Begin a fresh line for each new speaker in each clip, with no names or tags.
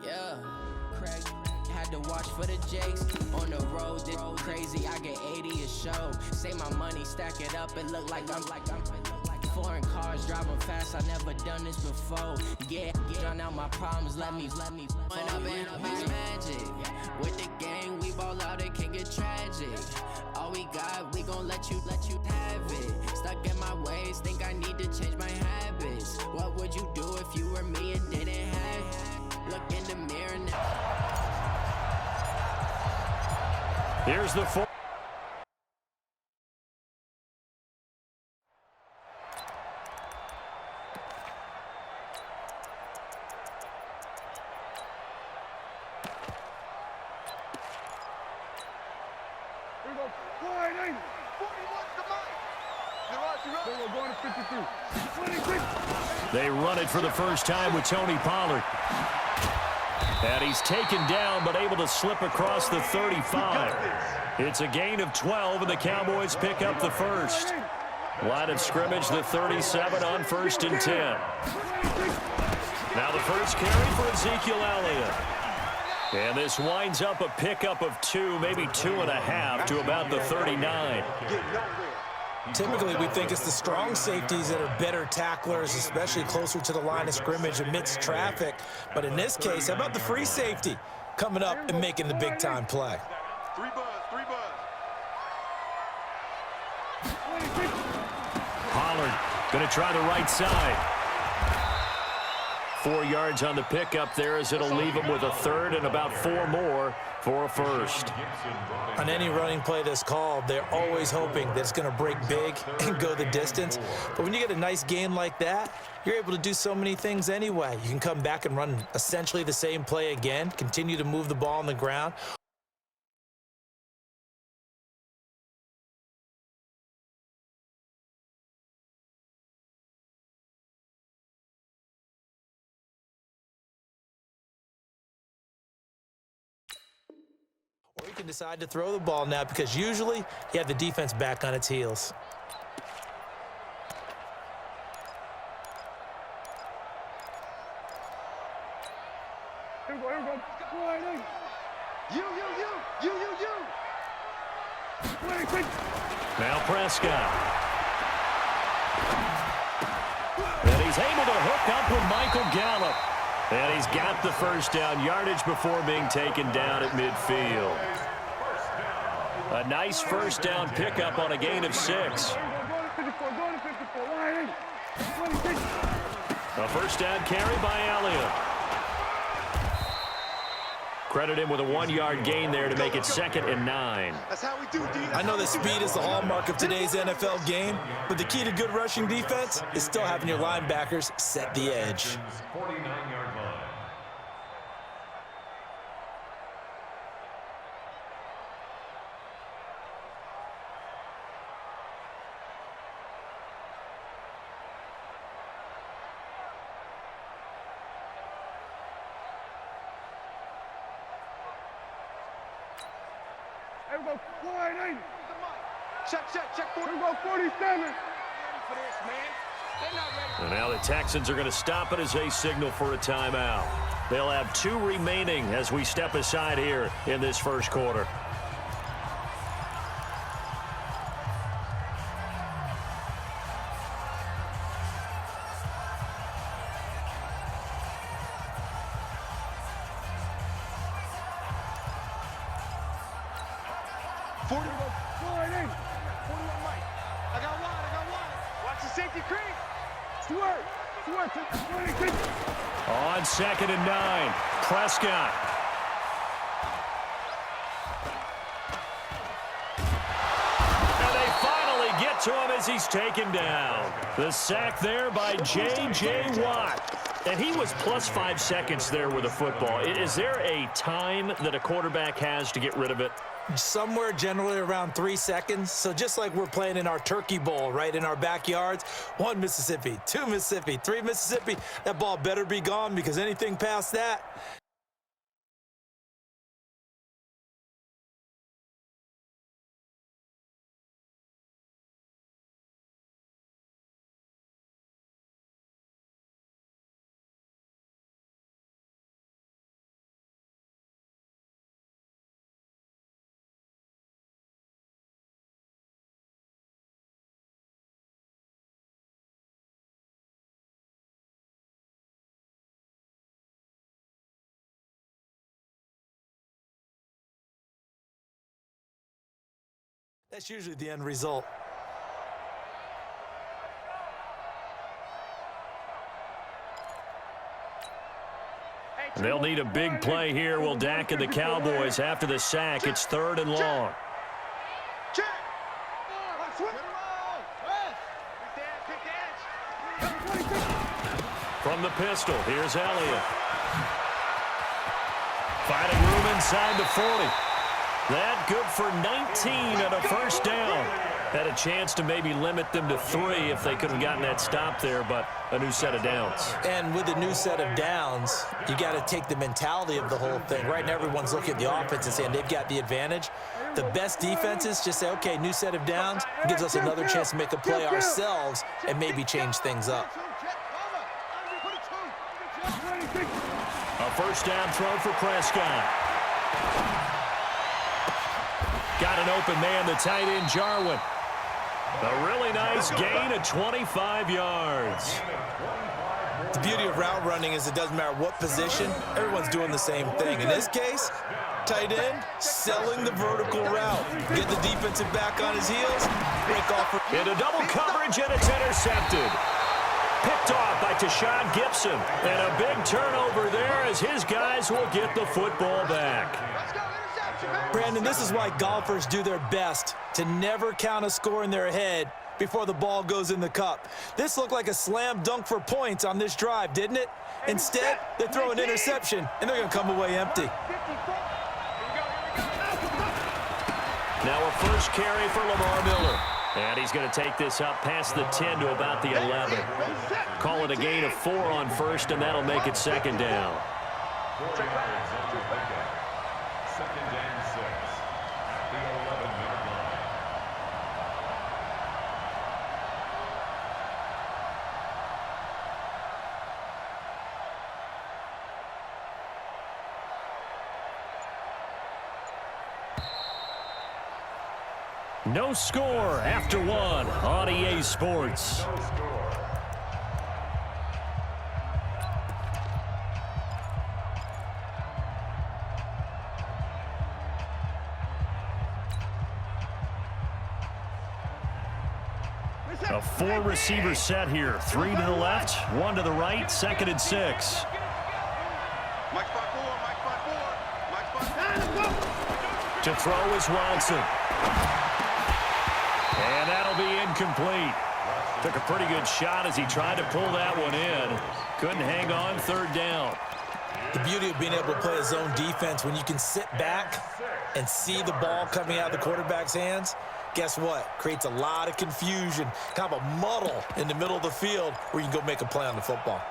Yeah, Craig had to watch for the Jakes. On the road, this crazy, I get 80 a show. Say my money, stack it up, it look like I'm foreign cars, driving fast, I never done this before. Yeah, drown out my problems, let me When up and up is magic. With the gang, we ball out, it can get tragic. All we got, we gon' let you have it. Stuck in my ways, think I need to change my habits. What would you do if you were me and didn't have it? Look in the mirror now.
Here's the four. They run it for the first time with Tony Pollard. And he's taken down but able to slip across the 35. It's a gain of 12 and the Cowboys pick up the first. Line of scrimmage, the 37 on 1st and 10. Now the first carry for Ezekiel Elliott. And this winds up a pickup of 2, maybe 2.5 to about the 39.
Typically, we think it's the strong safeties that are better tacklers, especially closer to the line of scrimmage amidst traffic. But in this case, how about the free safety coming up and making the big-time play?
Pollard going to try the right side. 4 yards on the pickup there as it'll leave him with a third and about 4 more for a first.
On any running play that's called, they're always hoping that it's going to break big and go the distance. But when you get a nice game like that, you're able to do so many things anyway. You can come back and run essentially the same play again, continue to move the ball on the ground. Or you can decide to throw the ball now because usually you have the defense back on its heels.
Here we go.
Now Prescott. And he's able to hook up with Michael Gallup. And he's got the first down yardage before being taken down at midfield. A nice first down pickup on a gain of 6. A first down carry by Elliott. Credit him with a 1-yard gain there to make it 2nd and 9.
I know that speed is the hallmark of today's NFL game, but the key to good rushing defense is still having your linebackers set the edge.
Here we go, 480. Check. Here we go, 47.
And now the Texans are going to stop it as they signal for a timeout. They'll have 2 remaining as we step aside here in this first quarter. On 2nd and 9, Prescott. And they finally get to him as he's taken down. The sack there by J.J. Watt. And he was plus 5 seconds there with a football. Is there a time that a quarterback has to get rid of it?
Somewhere generally around 3 seconds. So just like we're playing in our turkey bowl, right, in our backyards, 1 Mississippi, 2 Mississippi, 3 Mississippi, that ball better be gone because anything past that, That's usually the end result.
They'll need a big play here. Will Dak and the Cowboys after the sack. It's 3rd and long. From the pistol, here's Elliott. Finding room inside the 40. That good for 19 and a first down. Had a chance to maybe limit them to 3 if they could have gotten that stop there, but a new set of downs.
And with a new set of downs, you got to take the mentality of the whole thing. Right now, everyone's looking at the offense and saying they've got the advantage. The best defenses just say, okay, new set of downs. It gives us another chance to make a play ourselves and maybe change things up.
A first down throw for Prescott. Got an open man, the tight end, Jarwin. A really nice gain of 25 yards.
The beauty of route running is it doesn't matter what position, everyone's doing the same thing. In this case, tight end, selling the vertical route. Get the defensive back on his heels, break off.
Into double coverage, and it's intercepted. Picked off by Tashawn Gibson. And a big turnover there as his guys will get the football back.
Brandon, this is why golfers do their best to never count a score in their head before the ball goes in the cup. This looked like a slam dunk for points on this drive, didn't it? Instead, they throw an interception, and they're going to come away empty.
Now a first carry for Lamar Miller. And he's going to take this up past the 10 to about the 11. Call it a gain of 4 on first, and that'll make it 2nd down. No score after 1 on EA Sports. A 4-receiver set here. 3 to the left, 1 to the right, 2nd and 6. To throw is Watson. And that'll be incomplete. Took a pretty good shot as he tried to pull that one in. Couldn't hang on, 3rd down.
The beauty of being able to play a zone defense when you can sit back and see the ball coming out of the quarterback's hands, guess what? Creates a lot of confusion, kind of a muddle in the middle of the field where you can go make a play on the football.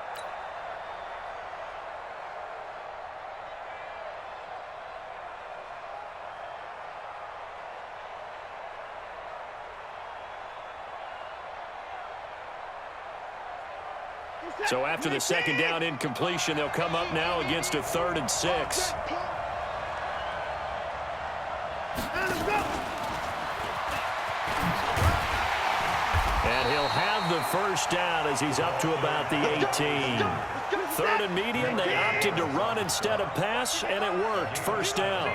So after the 2nd down incompletion, they'll come up now against a 3rd and 6. And he'll have the first down as he's up to about the 18. 3rd and medium, they opted to run instead of pass, and it worked. First down.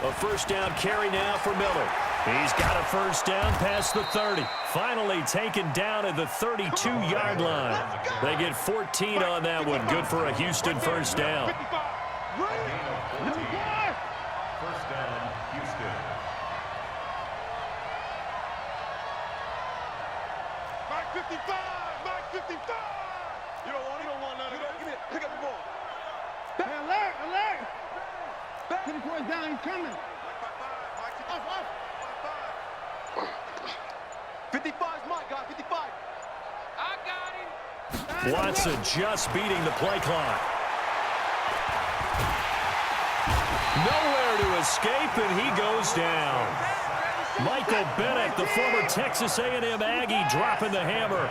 A first down carry now for Miller. He's got a first down past the 30. Finally taken down at the 32-yard line. They get 14 on that one. Good for a Houston first down.
First down, Houston. Mark 55! Mark 55! You don't want none of it. Give me it. Pick up the ball. Hey, alert! Alert! Put the boys down. He's coming. 55's Mike, guys. 55. I got him.
Watson just beating the play clock. Nowhere to escape, and he goes down. Michael Bennett, the former Texas A&M Aggie, dropping the hammer.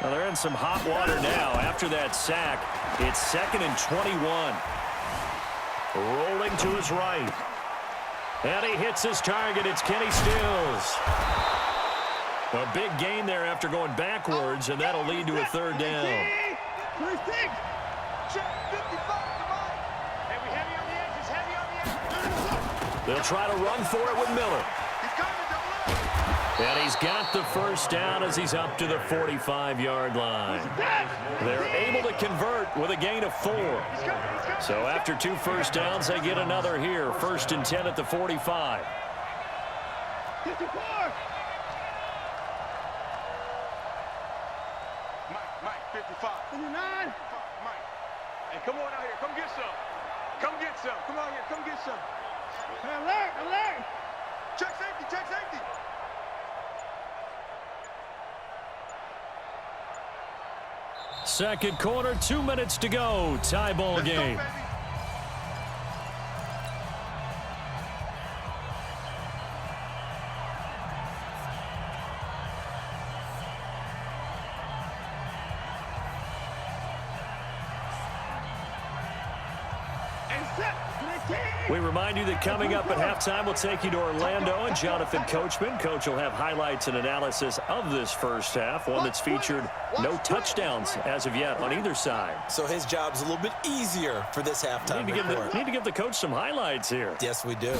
Well, they're in some hot water now after that sack. It's 2nd and 21. Rolling to his right. And he hits his target. It's Kenny Stills. A big gain there after going backwards, and that'll lead to a third down. They'll try to run for it with Miller. And he's got the first down as he's up to the 45-yard line. They're able to convert with a gain of 4. So after 2 first downs, they get another here. 1st and 10 at the 45.
54. Mike, 55. 59. Mike. Hey, come on out here. Come get some. Come get some. Come out here. Come get some. Hey, alert. Check safety.
Second quarter, 2 minutes to go. Tie ball game. We remind you that coming up at halftime, we'll take you to Orlando and Jonathan Coachman. Coach will have highlights and analysis of this first half, one that's featured no touchdowns as of yet on either side.
So his job's a little bit easier for this halftime report.
Need to give the coach some highlights here.
Yes, we do.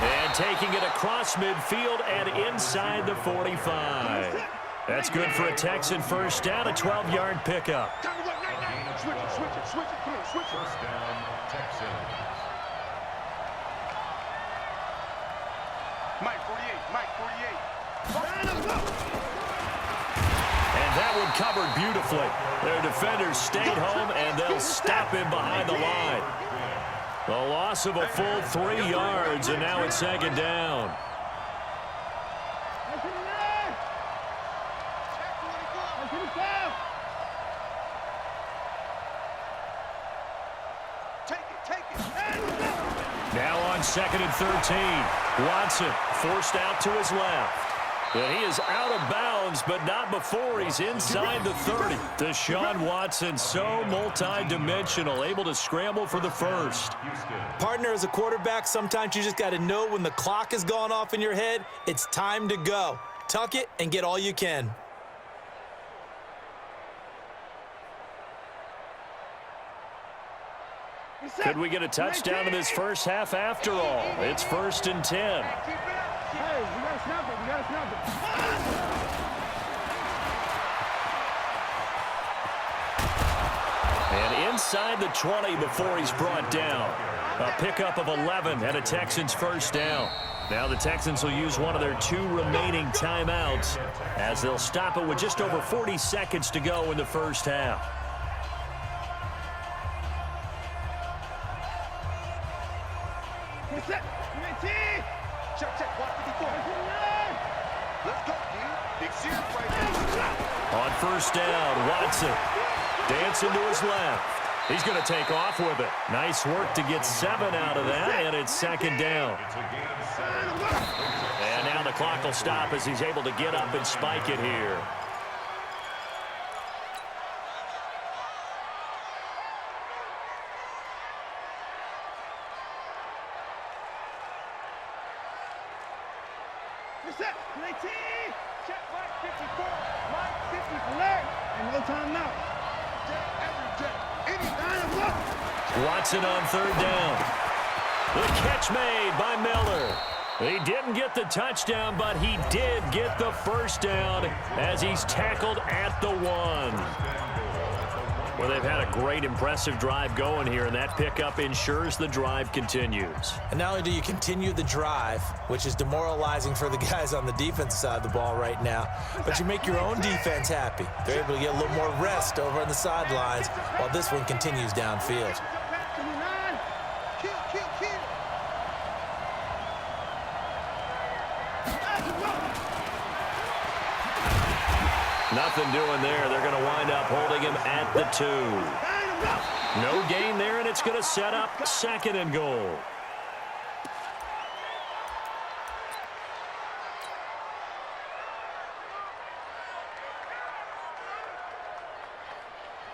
And taking it across midfield and inside the 45. That's good for a Texan first down, a 12-yard pickup.
Switch it. Come on, switch it.
First down, Texans.
Mike 48.
And that one covered beautifully. Their defenders stayed home, and they'll stop him behind the line. The loss of a full 3 yards, and now it's 2nd down. Now on 2nd and 13. Watson forced out to his left. And he is out of bounds, but not before he's inside the 30. Deshaun Watson, so multi-dimensional, able to scramble for the first.
Partner, as a quarterback, sometimes you just got to know when the clock has gone off in your head, it's time to go. Tuck it and get all you can.
Could we get a touchdown in this first half after all? It's 1st and 10.
Hey, we gotta snap it.
And inside the 20 before he's brought down. A pickup of 11 and a Texans first down. Now the Texans will use one of their 2 remaining timeouts as they'll stop it with just over 40 seconds to go in the first half.
Check. 154. Let's go, dude. Big series right now.
On first down, Watson dancing to his left. He's going to take off with it. Nice work to get 7 out of that, and it's 2nd down. And now the clock will stop as he's able to get up and spike it here.
Check Mike 54. Mike 50. Alert. And no time now.
Watson on 3rd down. The catch made by Miller. He didn't get the touchdown, but he did get the first down as he's tackled at the 1. Well, they've had a great, impressive drive going here, and that pickup ensures the drive continues.
And not only do you continue the drive, which is demoralizing for the guys on the defensive side of the ball right now, but you make your own defense happy. They're able to get a little more rest over on the sidelines while this one continues downfield.
Nothing doing there. They're going to wind up holding him at the 2. No gain there, and it's going to set up 2nd and goal.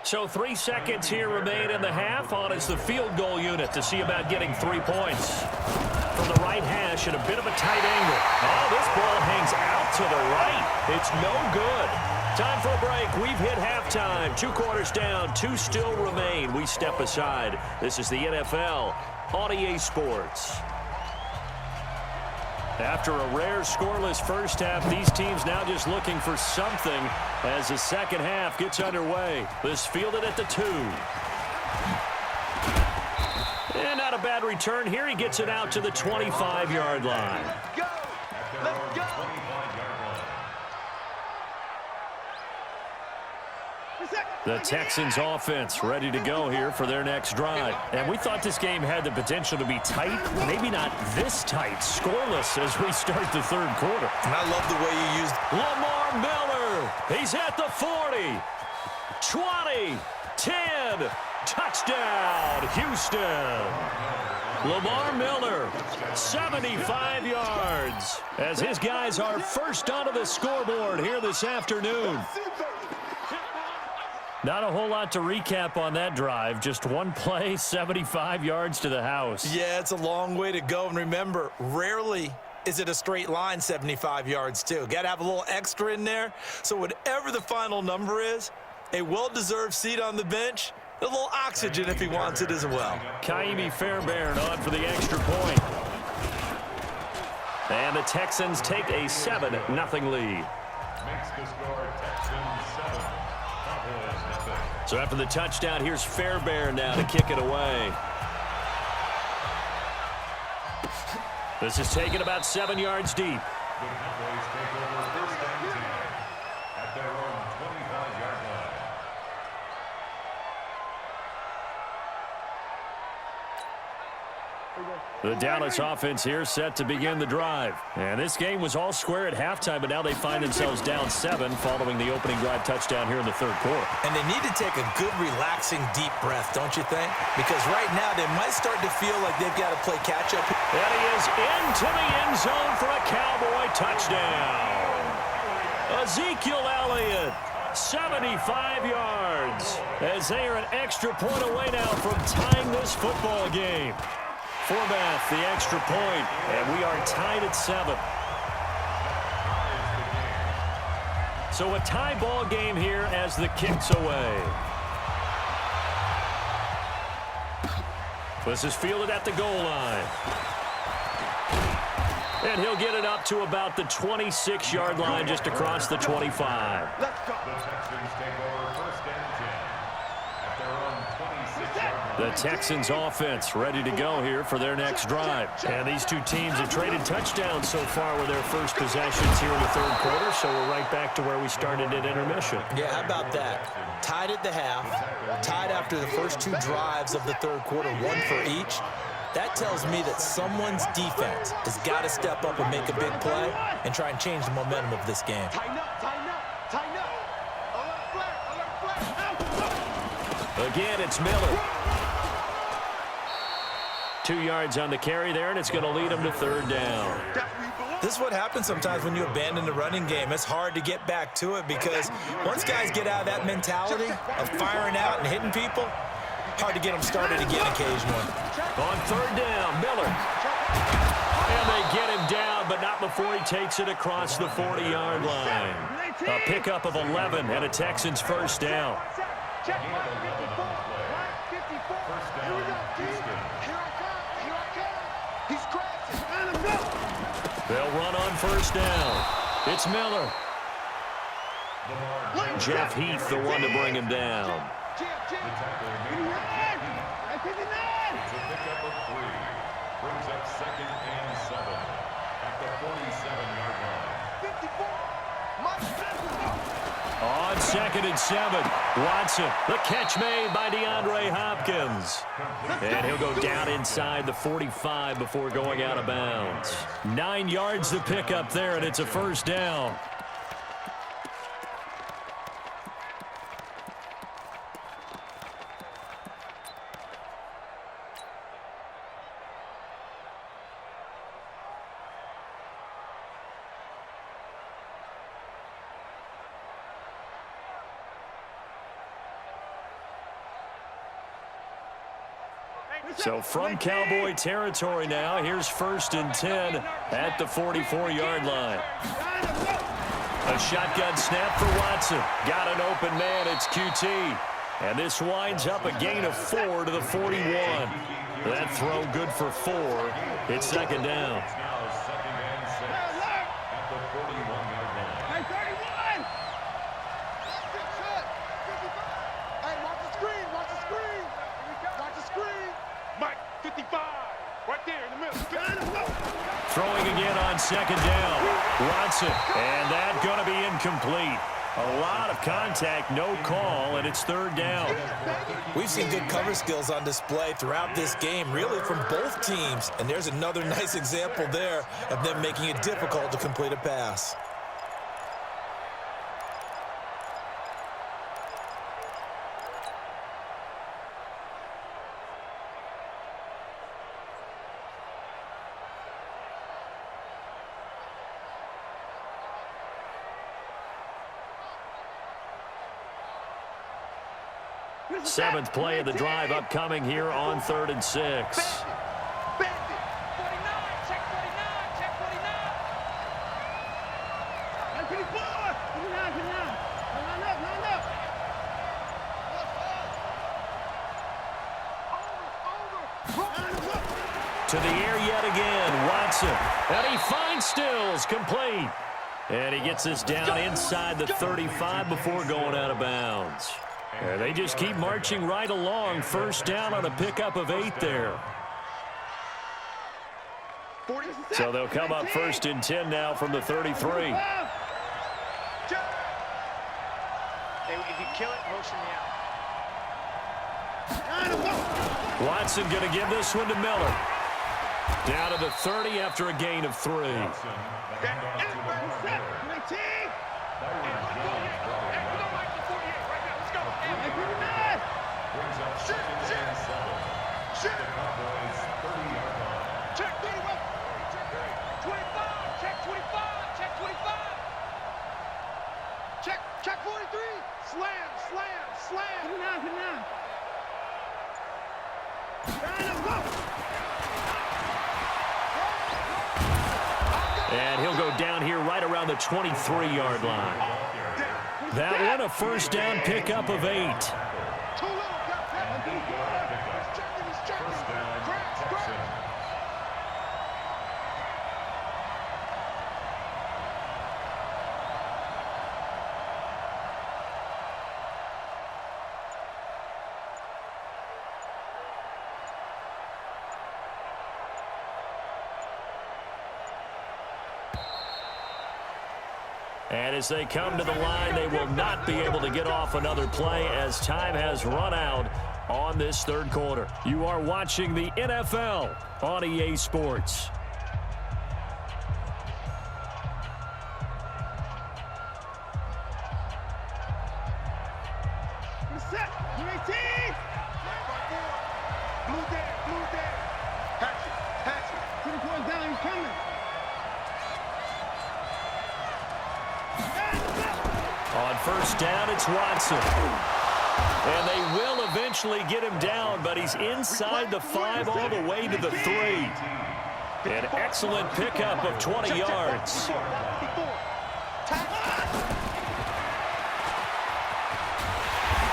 So 3 seconds here remain in the half. On is the field goal unit to see about getting 3 points. From the right right hash at a bit of a tight angle. Oh, this ball hangs out to the right. It's no good. Time for a break. We've hit halftime. 2 quarters down. 2 still remain. We step aside. This is the NFL on EA Sports. After a rare scoreless first half, these teams now just looking for something as the second half gets underway. This fielded at the 2. And not a bad return here. He gets it out to the 25-yard line.
Go! Let's go!
The Texans offense ready to go here for their next drive. And we thought this game had the potential to be tight, maybe not this tight, scoreless as we start the third quarter.
And I love the way you used
Lamar Miller. He's at the 40, 20, 10, touchdown, Houston. Lamar Miller, 75 yards, as his guys are first onto the scoreboard here this afternoon. Not a whole lot to recap on that drive. Just one play, 75 yards to the house.
Yeah, it's a long way to go. And remember, rarely is it a straight line 75 yards, too. Got to have a little extra in there. So whatever the final number is, a well-deserved seat on the bench, a little oxygen if he wants it as well.
Kaimi Fairbairn on for the extra point. And the Texans take a 7-0 lead.
Makes the score Texans 7.
So after the touchdown, here's Fairbairn now to kick it away. This is taken about 7 yards deep.
The Cowboys take over first and 10 at their own 25-yard line.
The Dallas offense here set to begin the drive. And this game was all square at halftime, but now they find themselves down 7 following the opening drive touchdown here in the third quarter.
And they need to take a good, relaxing, deep breath, don't you think? Because right now they might start to feel like they've got to play catch-up.
And he is into the end zone for a Cowboy touchdown. Ezekiel Elliott, 75 yards, as they are an extra point away now from tying this football game. Forbath, the extra point, and we are tied at 7. So a tie ball game here as the kick's away. This is fielded at the goal line. And he'll get it up to about the 26-yard line, just across the 25.
Let's go!
The Texans take over first and 10 at their own 26-yard line.
The Texans offense ready to go here for their next drive. And these two teams have traded touchdowns so far with their first possessions here in the third quarter, so we're right back to where we started at intermission.
Yeah, how about that? Tied at the half, tied after the first 2 drives of the third quarter, 1 for each. That tells me that someone's defense has got to step up and make a big play and try and change the momentum of this game.
Tighten up, tighten up, tighten up. Alert flag, alert flag.
Again, it's Miller. 2 yards on the carry there, and it's going to lead them to third down.
This is what happens sometimes when you abandon the running game. It's hard to get back to it because once guys get out of that mentality of firing out and hitting people, hard to get them started again occasionally.
On third down, Miller. And they get him down, but not before he takes it across the 40-yard line. A pickup of 11 and a Texans first down.
Check mark 54. Mark 54.
First down,
Here we go, team.
Houston.
Here I come. Here I come. He's crashing. Let him go.
They'll run on first down. It's Miller. Jeff Heath, the one to bring him down.
Jim.
The tackle made by Jeff Heath. It's a pickup of 3. Brings up second and 7 at the 47-yard line.
54.
On second and 7, Watson, the catch made by DeAndre Hopkins. And he'll go down inside the 45 before going out of bounds. 9 yards to pick up there, and it's a first down. So from Cowboy territory now, here's 1st and 10 at the 44-yard line. A shotgun snap for Watson. Got an open man. It's QT. And this winds up a gain of 4 to the 41. That throw good for 4. It's 2nd down. Throwing again on 2nd down. Watson, and that going to be incomplete. A lot of contact, no call, and it's 3rd down.
We've seen good cover skills on display throughout this game, really from both teams. And there's another nice example there of them making it difficult to complete a pass.
Seventh play of the drive upcoming here on 3rd and 6.
Bandit. 49, check 49, check 49. 54. 59, 59. Line up, line up. Over.
To the air yet again, Watson. And he finds Stills, complete. And he gets this down inside the 35 before going out of bounds. And they just keep marching right along. 1st down on a pickup of 8 there. So they'll come up 1st and 10 now from the 33.
If you kill it, motion me out.
Watson going to give this one to Miller. Down to the 30 after a gain of 3.
Check 43. Slam.
And he'll go down here right around the 23-yard line. That one a 1st down pickup of 8. And as they come to the line, they will not be able to get off another play as time has run out on this 3rd quarter. You are watching the NFL on EA Sports. On 1st down, it's Watson. And they will eventually get him down, but he's inside the 5 all the way to the 3. An excellent pickup of 20 yards.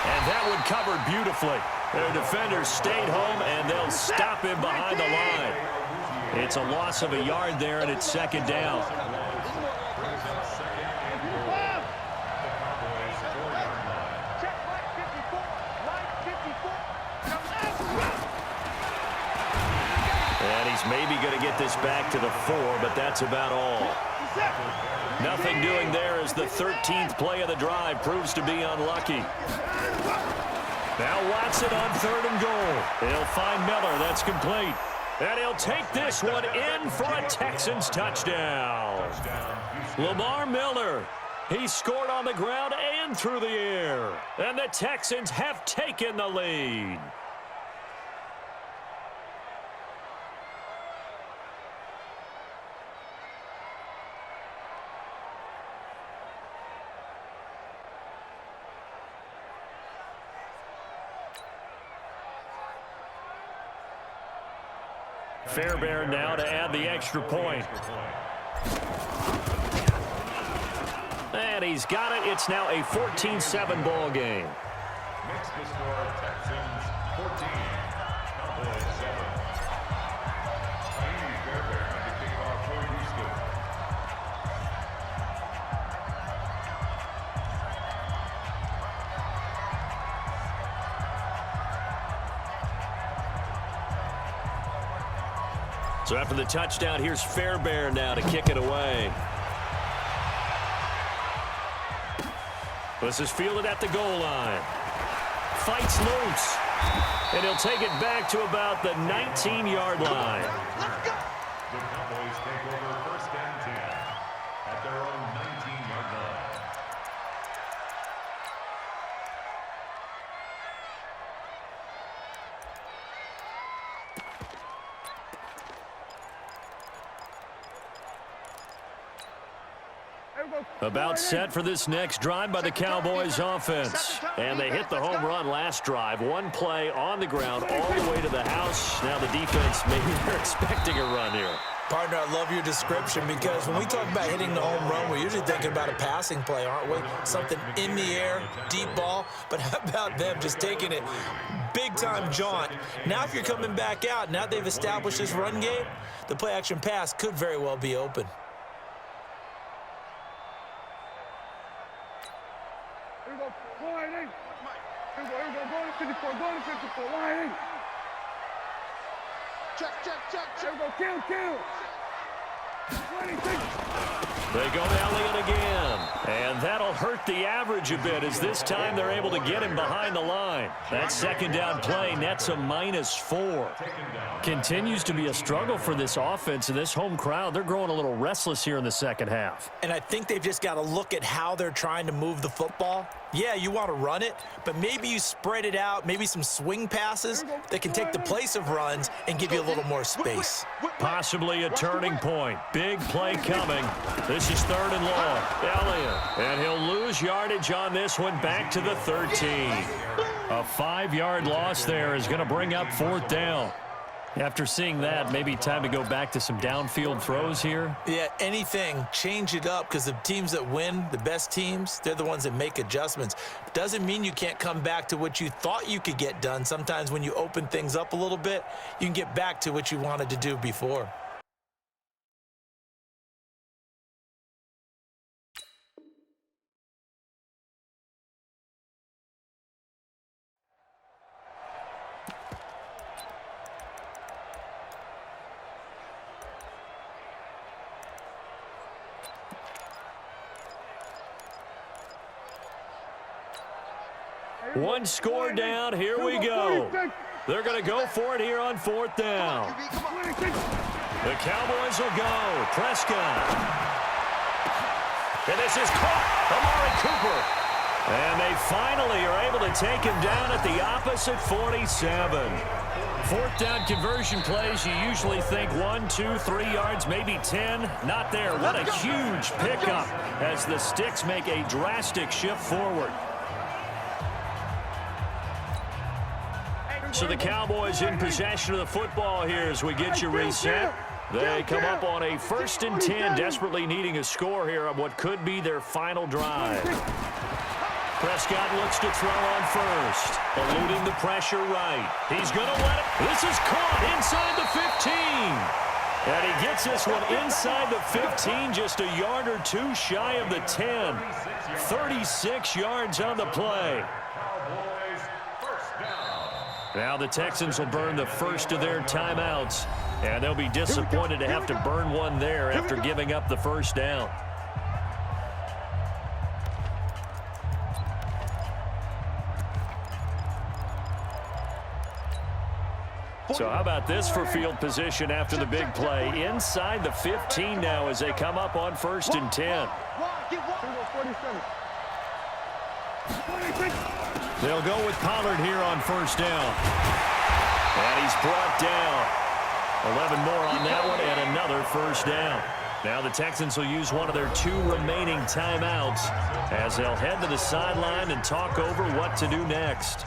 And that one covered beautifully. Their defenders stayed home, and they'll stop him behind the line. It's a loss of a yard there, and it's 2nd down. And he's maybe going to get this back to the 4, but that's about all. Nothing doing there as the 13th play of the drive proves to be unlucky. Now Watson on 3rd and goal. He'll find Miller. That's complete. And he'll take this one in for a Texans touchdown. Lamar Miller. He scored on the ground and through the air. And the Texans have taken the lead. Fairbairn now to add the extra point. And he's got it. It's now a 14-7 ball game.
Makes the score Texans 14, Cowboys 7. Fairbairn to kick it off for Houston.
So after the touchdown, here's Fairbairn now to kick it away. This is fielded at the goal line. Fights loose. And he'll take it back to about the 19-yard line.
The Cowboys take over first and 10 at their own 19-yard line.
About set for this next drive by the Cowboys offense. And they hit the home run last drive. One play on the ground all the way to the house. Now the defense, maybe they're expecting a run here.
Partner, I love your description because when we talk about hitting the home run, we're usually thinking about a passing play, aren't we? Something in the air, deep ball. But how about them just taking it big-time jaunt? Now if you're coming back out, now they've established this run game, the play-action pass could very well be open.
Here we go. Go line in. Here we go. Go to 54. Go to 54. Line in. Check. Here we go. Kill. 26.
They go to Elliott again. And that'll hurt the average a bit as this time they're able to get him behind the line. That second down play nets a -4. Continues to be a struggle for this offense and this home crowd. They're growing a little restless here in the second half.
And I think they've just got to look at how they're trying to move the football. Yeah, you want to run it, but maybe you spread it out, maybe some swing passes that can take the place of runs and give you a little more space.
Possibly a turning point. Big play coming. This is 3rd and long. Elliott. And he'll lose yardage on this one back to the 13. A 5-yard loss there is going to bring up 4th down. After seeing that, maybe time to go back to some downfield throws here.
Yeah, anything, change it up because the teams that win, the best teams, they're the ones that make adjustments. Doesn't mean you can't come back to what you thought you could get done. Sometimes when you open things up a little bit, you can get back to what you wanted to do before.
One score down. Here we go. They're going to go for it here on 4th down. The Cowboys will go. Prescott. And this is caught. Amari Cooper. And they finally are able to take him down at the opposite 47. 4th down conversion plays, you usually think 1, 2, 3 yards, maybe 10. Not there. What a huge pickup as the Sticks make a drastic shift forward. So the Cowboys in possession of the football here as we get you reset. They come up on a 1st and 10, desperately needing a score here on what could be their final drive. Prescott looks to throw on first, eluding the pressure right. He's going to let it. This is caught inside the 15. And he gets this one inside the 15, just a yard or two shy of the 10. 36 yards on the play. Now the Texans will burn the first of their timeouts, and they'll be disappointed to have to burn one there after giving up the first down. So how about this for field position after the big play? Inside the 15 now as they come up on 1st and 10. They'll go with Pollard here on 1st down. And he's brought down. 11 more on that one and another 1st down. Now the Texans will use one of their 2 remaining timeouts as they'll head to the sideline and talk over what to do next.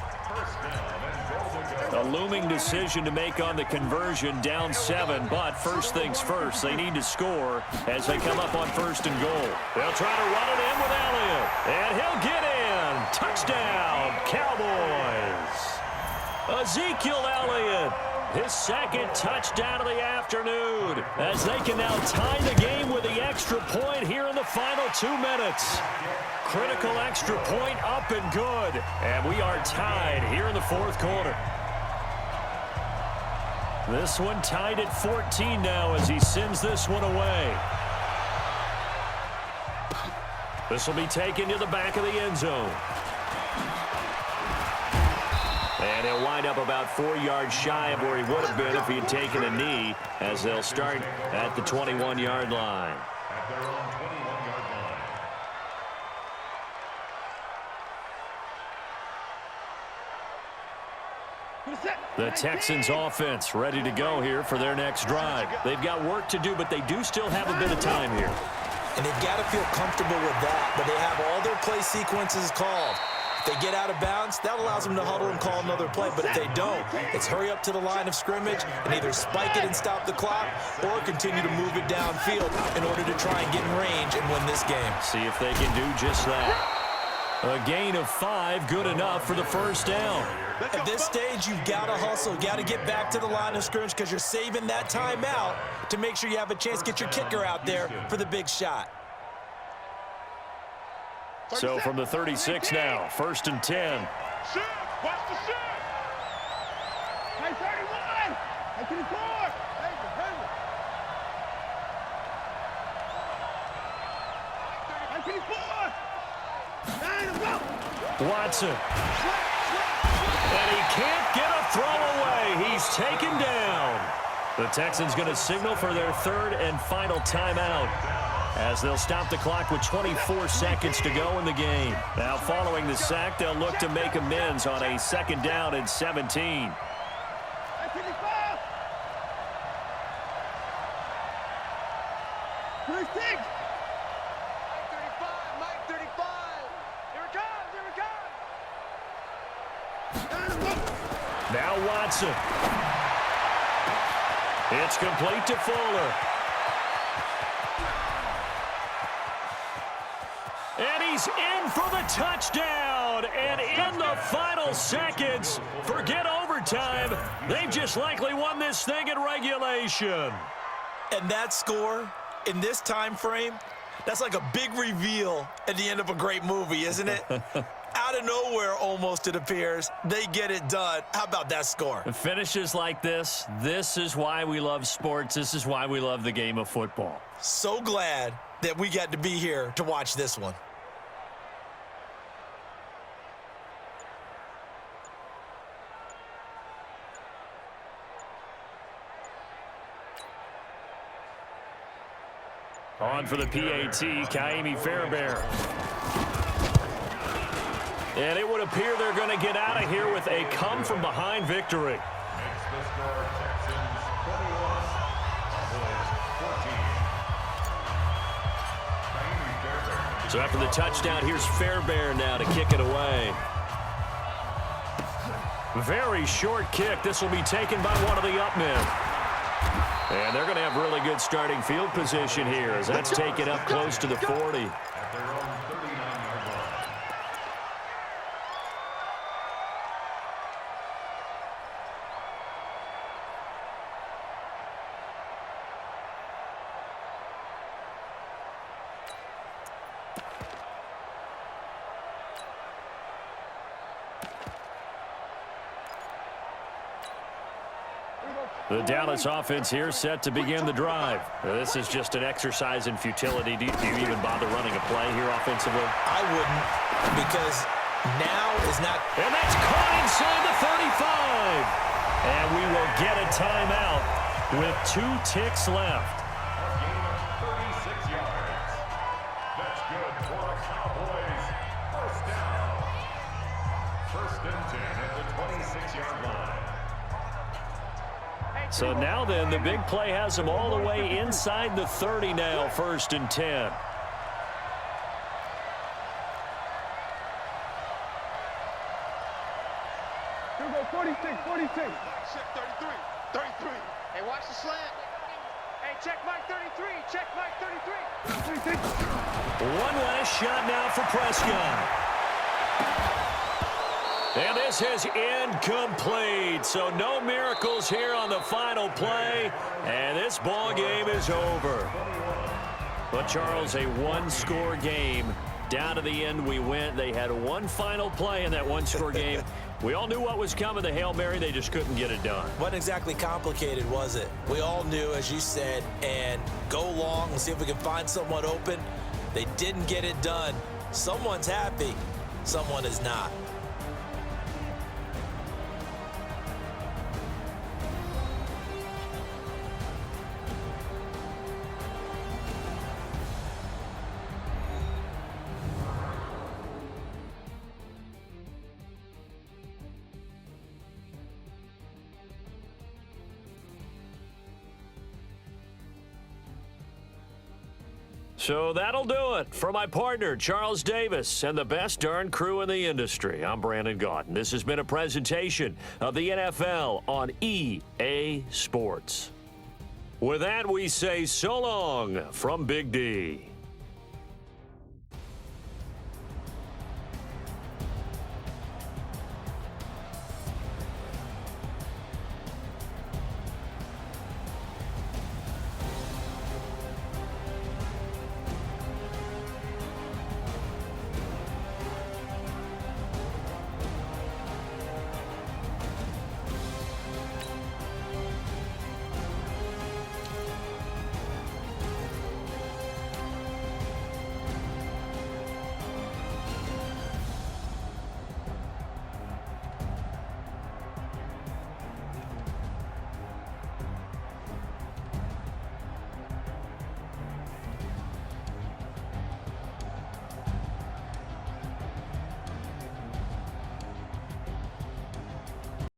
A looming decision to make on the conversion, down 7, but first things first, they need to score as they come up on 1st and goal. They'll try to run it in with Elliott, and he'll get in. Touchdown, Cowboys. Ezekiel Elliott, his 2nd touchdown of the afternoon, as they can now tie the game with the extra point here in the final 2 minutes. Critical extra point up and good, and we are tied here in the 4th quarter. This one tied at 14 now as he sends this one away. This will be taken to the back of the end zone. And he'll wind up about 4 yards shy of where he would have been if he had taken a knee, as they'll start at the 21-yard line.
At their own 21-yard line.
The Texans offense ready to go here for their next drive. They've got work to do, but they do still have a bit of time here.
And they've got to feel comfortable with that, but they have all their play sequences called. If they get out of bounds, that allows them to huddle and call another play, but if they don't, it's hurry up to the line of scrimmage and either spike it and stop the clock or continue to move it downfield in order to try and get in range and win this game.
See if they can do just that. A gain of 5, good enough for the first down.
At this stage, you've got to hustle. You've got to get back to the line of scrimmage because you're saving that timeout to make sure you have a chance to get your kicker out there for the big shot.
So from the 36 now, 1st and 10.
Shoot! Watch the shoot! Hey, 31! Hey, to the court! Hey, to the court!
Watson. And he can't get a throw away. He's taken down. The Texans going to signal for their 3rd and final timeout, as they'll stop the clock with 24 seconds to go in the game. Now following the sack, they'll look to make amends on a 2nd down and 17.
Mike 35, Mike 35. Here it comes,
Now Watson. It's complete to Fuller. And he's in for the touchdown. And in the final seconds, forget overtime. They've just likely won this thing in regulation.
And that score in this time frame, that's like a big reveal at the end of a great movie, isn't it? Out of nowhere, almost, it appears, they get it done. How about that score?
Finishes like this is why we love sports. This is why we love the game of football.
So glad that we got to be here to watch this one.
On for the PAT, Kaimi Fairbairn. And it would appear they're going to get out of here with a come-from-behind victory.
Makes the score Texans 21, Cowboys 14.
So after the touchdown, here's Fairbairn now to kick it away. Very short kick. This will be taken by one of the up men. And they're going to have really good starting field position here as that's taken up close to the 40.
At their own 39-yard line.
The Dallas offense here set to begin the drive. This is just an exercise in futility. Do you even bother running a play here offensively?
I wouldn't, because now is not.
And that's caught inside the 35. And we will get a timeout with 2 ticks left.
A gain of 36 yards. That's good for the Cowboys. First down. 1st and 10 at the 26-yard line.
So now then, the big play has them all the way inside the 30 now, 1st and 10.
Here we go, 40. 46. Check 33. 33.
Hey, watch the slant. Hey, check Mike 33. Check Mike 33.
One last shot now for Prescott. And this is incomplete. So no miracles here on the final play. And this ball game is over. But, Charles, a one-score game. Down to the end we went. They had one final play in that one-score game. We all knew what was coming, the Hail Mary. They just couldn't get it done.
Wasn't exactly complicated, was it? We all knew, as you said, and go long and see if we can find someone open. They didn't get it done. Someone's happy. Someone is not.
So that'll do it for my partner, Charles Davis, and the best darn crew in the industry. I'm Brandon Gaudin. This has been a presentation of the NFL on EA Sports. With that, we say so long from Big D.